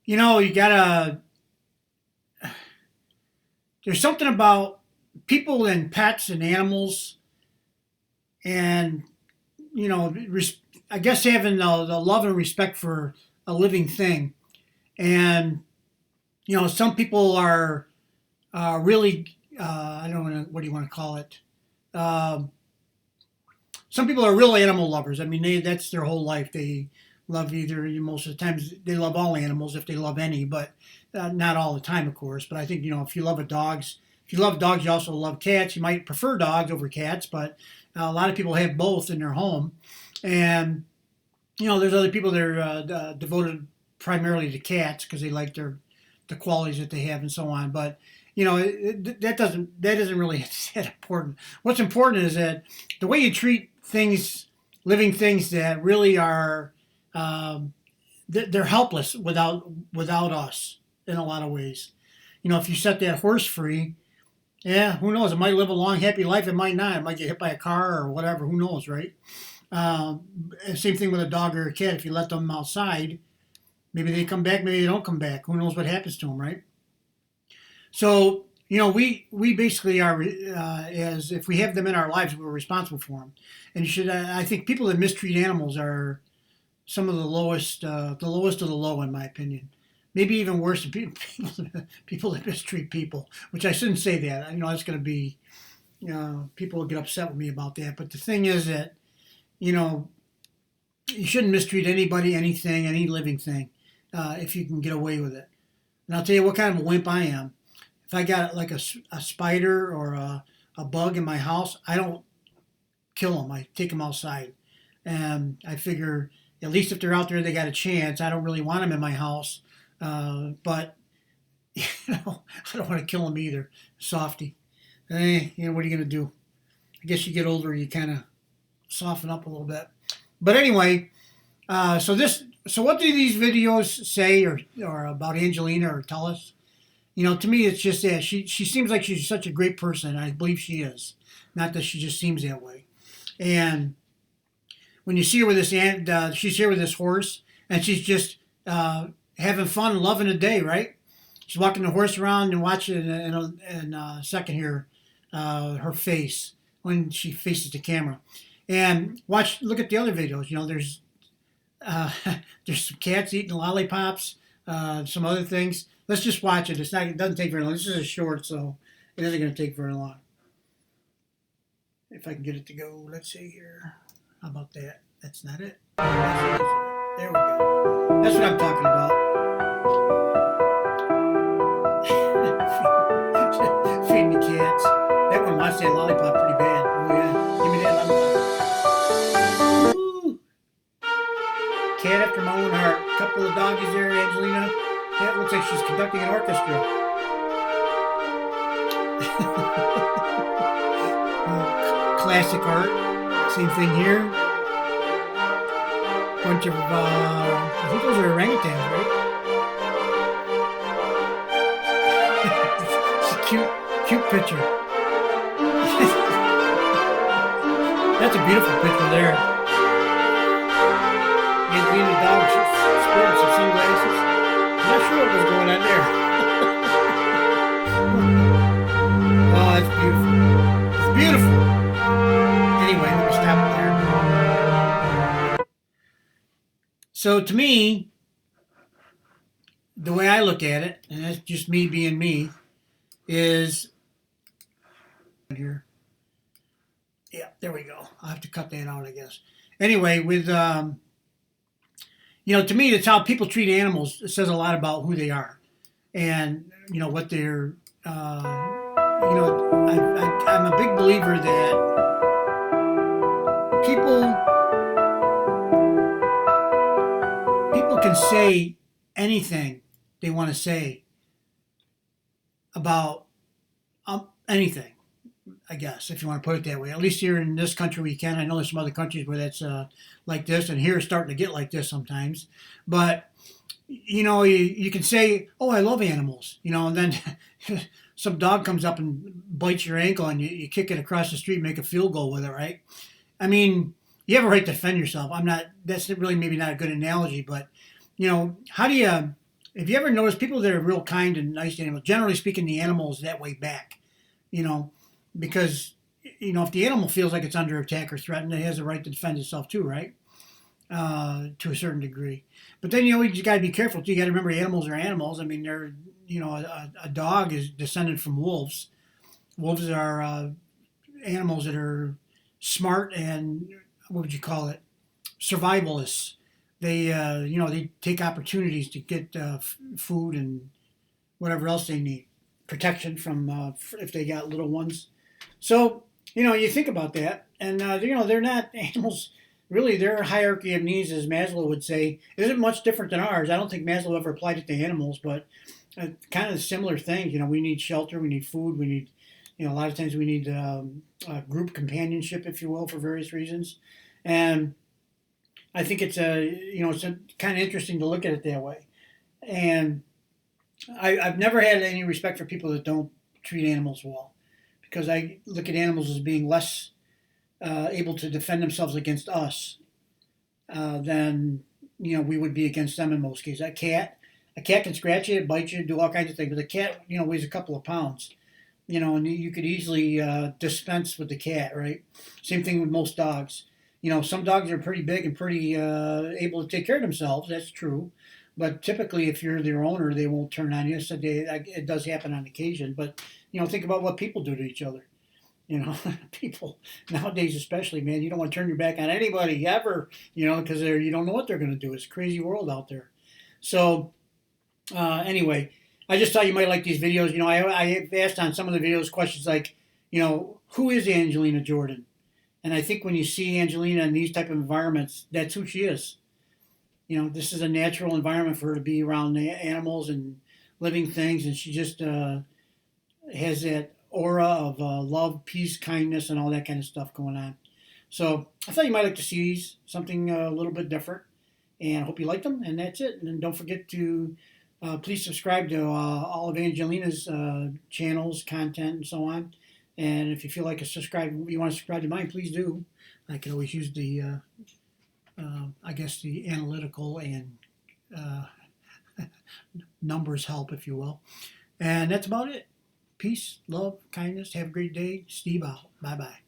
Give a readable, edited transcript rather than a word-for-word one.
You gotta, there's something about people and pets and animals and, you know, I guess having the love and respect for a living thing. And, some people are really, I don't know, what do you want to call it? Um, some people are real animal lovers. I mean, that's their whole life. They love either, most of the times, they love all animals if they love any, but not all the time, of course. But I think, if you love if you love dogs, you also love cats. You might prefer dogs over cats, but a lot of people have both in their home. And, there's other people that are devoted primarily to cats because they like the qualities that they have and so on. But that isn't really that important. What's important is that the way you treat things, living things that really are, um, they're helpless without us in a lot of ways. If you set that horse free, yeah, who knows? It might live a long, happy life. It might not. It might get hit by a car or whatever. Who knows, right? Same thing with a dog or a cat. If you let them outside, maybe they come back, maybe they don't come back. Who knows what happens to them, right? So, we basically are, as if we have them in our lives, we're responsible for them. And you should, I think people that mistreat animals are some of the lowest of the low, in my opinion. Maybe even worse than people that mistreat people, which I shouldn't say that. That's going to be, people will get upset with me about that. But the thing is that, you know, you shouldn't mistreat anybody, anything, any living thing, if you can get away with it. And I'll tell you what kind of a wimp I am. If I got like a spider or a bug in my house, I don't kill them. I take them outside. And I figure at least if they're out there, they got a chance. I don't really want them in my house. But, I don't want to kill them either. Softy. What are you going to do? I guess you get older, you kind of soften up a little bit. But anyway, so what do these videos say or about Angelina or tell us? To me, it's just that she seems like she's such a great person. And I believe she is. Not that she just seems that way. And when you see her with she's here with this horse, and she's just having fun and loving the day, right? She's walking the horse around and watching in a second here her face when she faces the camera. And look at the other videos. Uh, there's some cats eating lollipops, some other things. Let's just watch it. It doesn't take very long. This is a short, so it isn't going to take very long. If I can get it to go, let's see here. How about that? That's not it. There we go. That's what I'm talking about. Feeding the cats. That one wants that lollipop pretty bad. Oh yeah, give me that lollipop. Woo. Cat after my own heart. Couple of doggies there, Angelina. That looks like she's conducting an orchestra. Classic art. Same thing here. Bunch of, I think those are orangutans, right? It's a cute picture. That's a beautiful picture there. Angelina dog, she's sporting some sunglasses. I'm not sure what was going on there. Oh, that's beautiful. It's beautiful. Anyway, let me stop it there. So to me, the way I look at it, and that's just me being me, is here. Yeah, there we go. I'll have to cut that out, I guess. Anyway, to me, that's how people treat animals. It says a lot about who they are, and what they're. I'm a big believer that people can say anything they want to say about anything. I guess, if you want to put it that way. At least here in this country we can. I know there's some other countries where that's like this, and here it's starting to get like this sometimes. But, you can say, oh, I love animals, and then some dog comes up and bites your ankle and you kick it across the street and make a field goal with it, right? I mean, you have a right to defend yourself. That's really maybe not a good analogy, but, how do you If you ever notice people that are real kind and nice to animals, generally speaking, the animal is that way back. You know, because if the animal feels like it's under attack or threatened, it has a right to defend itself too, right? To a certain degree. But then you just got to be careful too. You got to remember animals are animals. I mean, they're a dog is descended from wolves. Wolves are animals that are smart and what would you call it? Survivalists. They take opportunities to get food and whatever else they need, protection from if they got little ones. So you think about that, and they're not animals. Really, their hierarchy of needs, as Maslow would say, isn't much different than ours. I don't think Maslow ever applied it to animals, but kind of similar things. We need shelter, we need food, we need, a lot of times we need group companionship, if you will, for various reasons. And I think it's kind of interesting to look at it that way. And I've never had any respect for people that don't treat animals well, because I look at animals as being less able to defend themselves against us than we would be against them in most cases. A cat can scratch you, bite you, do all kinds of things, but a cat weighs a couple of pounds. And you could easily dispense with the cat, right? Same thing with most dogs. Some dogs are pretty big and pretty able to take care of themselves. That's true. But typically, if you're their owner, they won't turn on you. So it does happen on occasion. But, think about what people do to each other. People nowadays, especially, man, you don't want to turn your back on anybody ever, because you don't know what they're going to do. It's a crazy world out there. So, anyway, I just thought you might like these videos. I have asked on some of the videos questions like, who is Angelina Jordan? And I think when you see Angelina in these type of environments, that's who she is. This is a natural environment for her to be around animals and living things, and she just has that aura of love, peace, kindness, and all that kind of stuff going on. So I thought you might like to see something a little bit different, and I hope you liked them. And that's it. And don't forget to please subscribe to all of Angelina's channels, content, and so on. And if you feel like you want to subscribe to mine, please do. I can always use the, I guess, the analytical and numbers help, if you will. And that's about it. Peace, love, kindness. Have a great day. Steve out. Bye-bye.